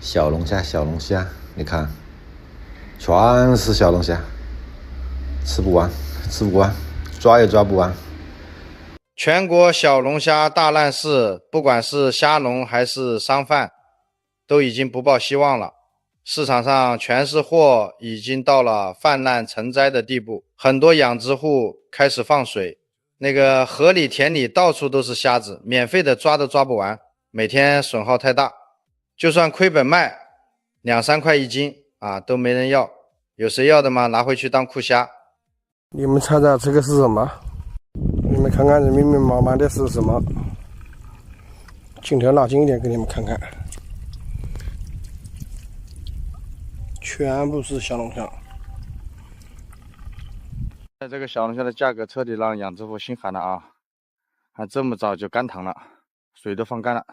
小龙虾，小龙虾，你看，全是小龙虾，吃不完，吃不完，抓也抓不完。全国小龙虾大烂市，不管是虾农还是商贩，都已经不抱希望了。市场上全是货，已经到了泛滥成灾的地步。很多养殖户开始放水，那个河里田里到处都是虾子，免费的抓都抓不完，每天损耗太大，就算亏本卖2-3块一斤啊，都没人要。有谁要的吗？拿回去当库虾。你们猜猜这个是什么？你们看看这密密麻麻的是什么？镜头拿近一点给你们看看，全部是小龙虾。这个小龙虾的价格彻底让养殖户心寒了啊！还这么早就干塘了，水都放干了，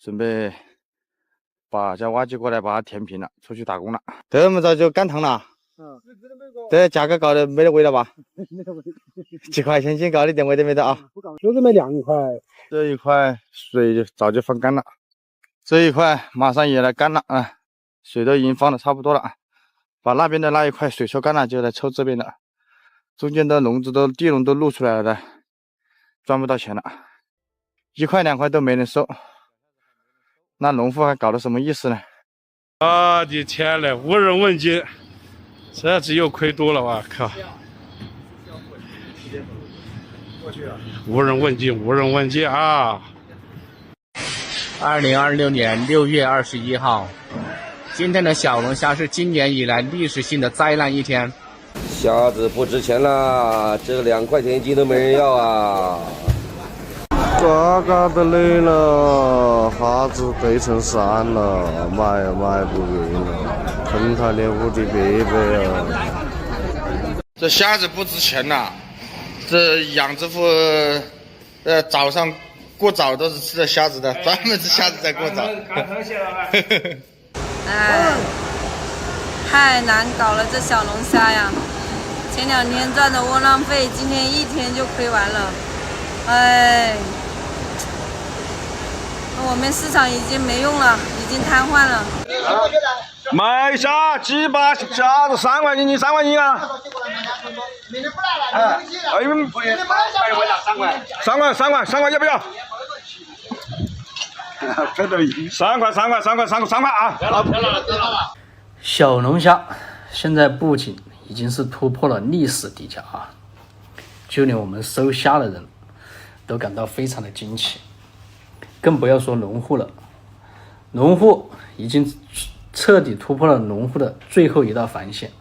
准备把叫挖机过来把它填平了，出去打工了。这么早就干塘了，这价格搞得没得味了吧？几块钱斤搞得一点味都没得啊！就这么2块，这一块水早就放干了，这一块马上也来干了啊！水都已经放的差不多了，把那边的那一块水抽干了，就来抽这边的，中间的笼子都地笼都露出来了的，赚不到钱了，1块2块都没人收，那农户还搞得什么意思呢？我的天嘞，无人问津，这只有亏多了，我靠！无人问津，无人问津啊！2026年6月21号，今天的小龙虾是今年以来历史性的灾难一天。虾子不值钱啦，这2块钱一斤都没人要啊！嘎嘎的累了，哈子堆成山了，买也买不赢了，坑他连无敌贝贝啊！这虾子不值钱呐，这养殖户早上过早都是吃的虾子的，专门吃虾子在过早。哎，太难搞了，这小龙虾呀！前2天赚的窝囊费，今天1天就亏完了。哎，我们市场已经没用了，已经瘫痪了。买虾鸡巴虾子3块钱，3块钱啊！哎，3块要不要？3块啊！小龙虾现在不仅已经是突破了历史低价啊，就连我们收虾的人都感到非常的惊奇，更不要说农户了。农户已经彻底突破了农户的最后一道防线。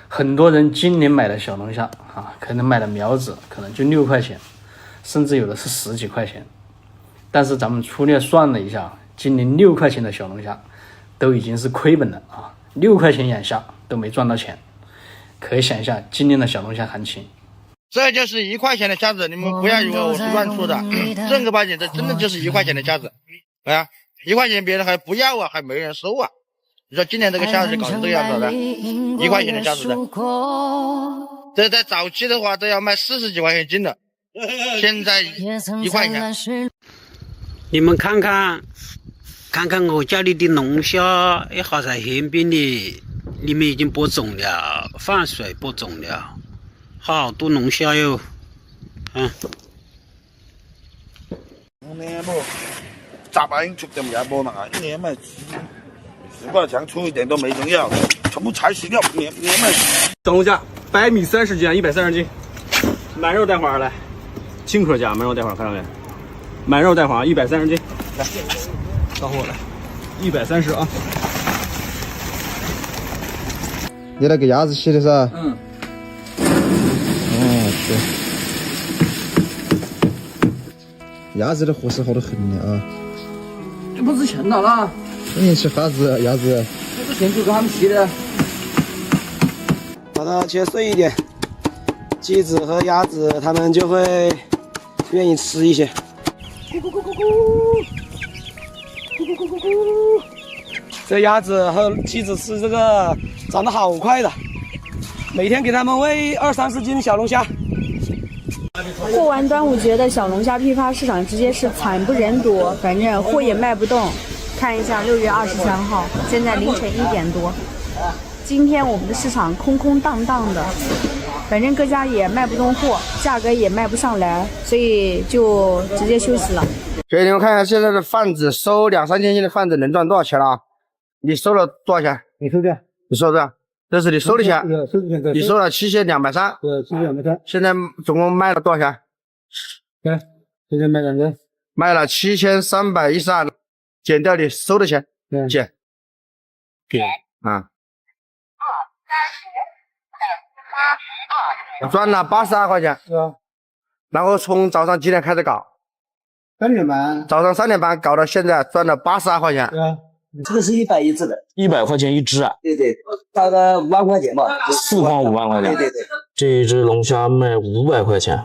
很多人今年买的小龙虾啊，可能买的苗子可能就6块钱，甚至有的是10几块钱。但是咱们粗略算了一下，今年6块钱的小龙虾都已经是亏本了啊！6块钱养虾都没赚到钱，可以想一下今年的小龙虾行情。这就是1块钱的虾子，你们不要以为我是乱说的，正儿八经，这真的就是1块钱的虾子。哎呀，1块钱别人还不要啊，还没人收啊。你说今年这个虾子搞成这个样子的，1块钱的虾子的，这在早期的话都要卖40几块钱斤的，现在1块钱。你们看看我家里的龙虾也好在岸边的，里面已经播种了，放水播种了，好多龙虾哟。1年不，10萬出就唔有波嘛，1年咪，如果想出一點都沒人要，全部踩死掉，年咪。小龍蝦100米30斤，130斤，滿肉帶黃來，青殼價滿肉帶黃看到沒？滿肉帶黃130斤，來，到貨來，130啊。你那个鸭子洗的噻？嗯。哦，对。鸭子的伙食好得很的啊。这不值钱的啦。你吃啥子鸭子？这之前就给他们洗的。把它切碎一点，鸡子和鸭子它们就会愿意吃一些。咕咕咕咕咕，咕咕咕咕咕。这鸭子和鸡子吃这个长得好快的，每天给它们喂2-30斤小龙虾。过完端午节的小龙虾批发市场直接是惨不忍睹，反正货也卖不动，看一下6月23号，现在凌晨1点多。今天我们的市场空空荡荡的，反正各家也卖不动货，价格也卖不上来，所以就直接休息了。给你们看一下现在的贩子收2、3千斤的贩子能赚多少钱了啊？你收了多少钱？你收的？你收的？这是你收的钱，你收了7230。对，7230。现在总共卖了多少钱？对，现在卖两个，卖了7312，减掉你收的钱，减，给啊。赚了82块钱，是吧？然后从早上几点开始搞？3点半。早上3点半搞到现在，赚了82块钱。对啊。这个是100一只的，100块钱一只啊？对对，大概5万块钱吧。4筐5万块钱。对对对。这一只龙虾卖500块钱，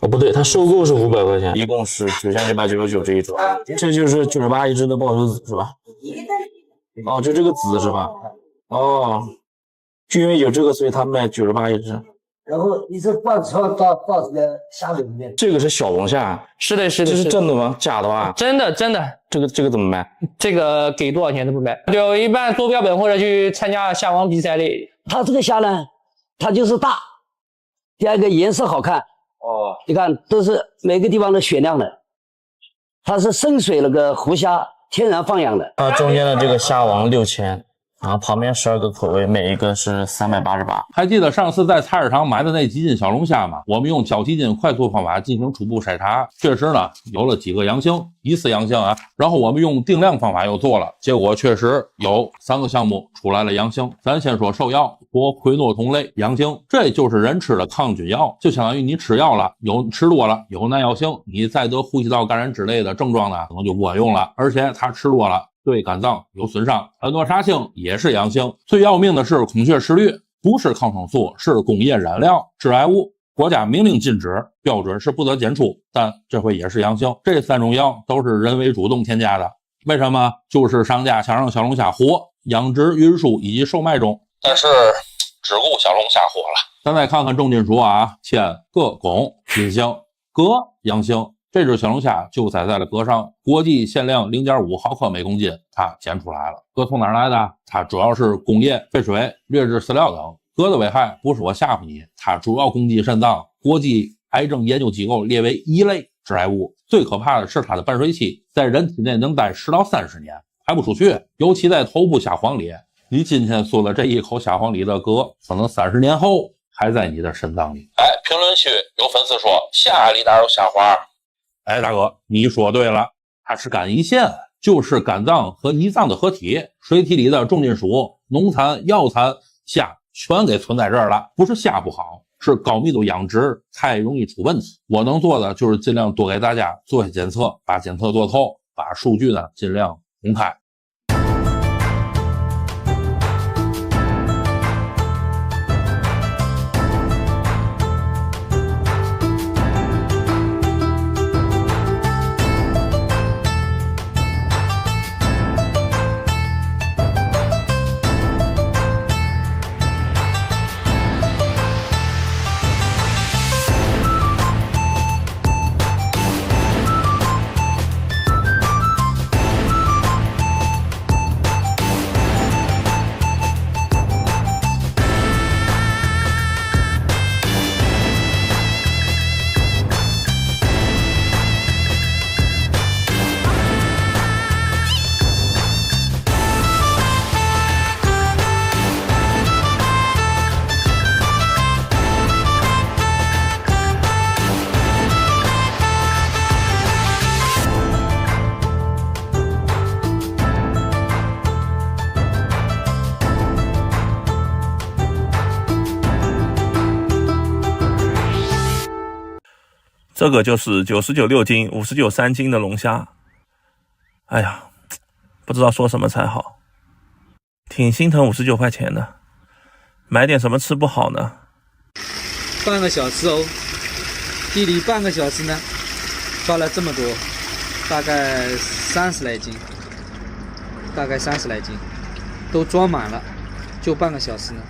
哦不对，它收购是500块钱，一共是9999这一只，这就是98一只的抱头子是吧？哦，就这个子是吧？哦，就因为有这个，所以它卖98一只。然后你这放到这个虾米里面。这个是小龙虾，是的，是的，这是真的吗？假的吧？真的，真的。这个怎么卖？这个给多少钱都不卖，就一般做标本或者去参加虾王比赛的。它这个虾呢，它就是大，第二个颜色好看。哦，你看都是每个地方的雪亮的，它是深水那个湖虾，天然放养的。中间的这个虾王6000。然后旁边12个口味，每一个是388。还记得上次在菜市场买的那几斤小龙虾吗？我们用绞体筋快速方法进行初步筛查，确实呢有了几个阳性，疑似阳性啊。然后我们用定量方法又做了，结果确实有3个项目出来了阳性。咱先说兽药或喹诺酮类阳性，这就是人吃的抗菌药，就相当于你吃药了，有吃多了有耐药性，你再得呼吸道感染之类的症状呢，可能就不管用了。而且它吃多了对肝脏有损伤，很多杀性也是阳性。最要命的是孔雀石绿，不是抗生素，是工业染料致癌物，国家明令禁止，标准是不得检出，但这回也是阳性。这3种药都是人为主动添加的，为什么？就是商家想让小龙虾活，养殖、运输以及售卖中，但是只顾小龙虾活了。咱再看看重金属啊，铅、铬、汞阴性，铬阳性。这只小龙虾就栽在了铬上，国际限量0.5毫克每公斤，它检出来了。铬从哪儿来的？它主要是工业废水、劣质饲料等。铬的危害不是我吓唬你，它主要攻击肾脏，国际癌症研究机构列为1类致癌物。最可怕的是它的半水期，在人体内能待10到30年，排不出去，尤其在头部虾黄里。你今天嗦了这一口虾黄里的铬，可能30年后还在你的肾脏里。评论区有粉丝说虾里哪有虾黄？大哥，你说对了，它是肝胰腺，就是肝脏和胰脏的合体，水体里的重金属、农残、药残、虾全给存在这儿了。不是虾不好，是高密度养殖太容易出问题。我能做的就是尽量多给大家做些检测，把检测做透，把数据呢尽量公开。这个就是99 6斤、59 3斤的龙虾。哎呀，不知道说什么才好，挺心疼59块钱的，买点什么吃不好呢？半个小时哦，地里半个小时呢，抓了这么多，大概30来斤，都装满了，就半个小时呢。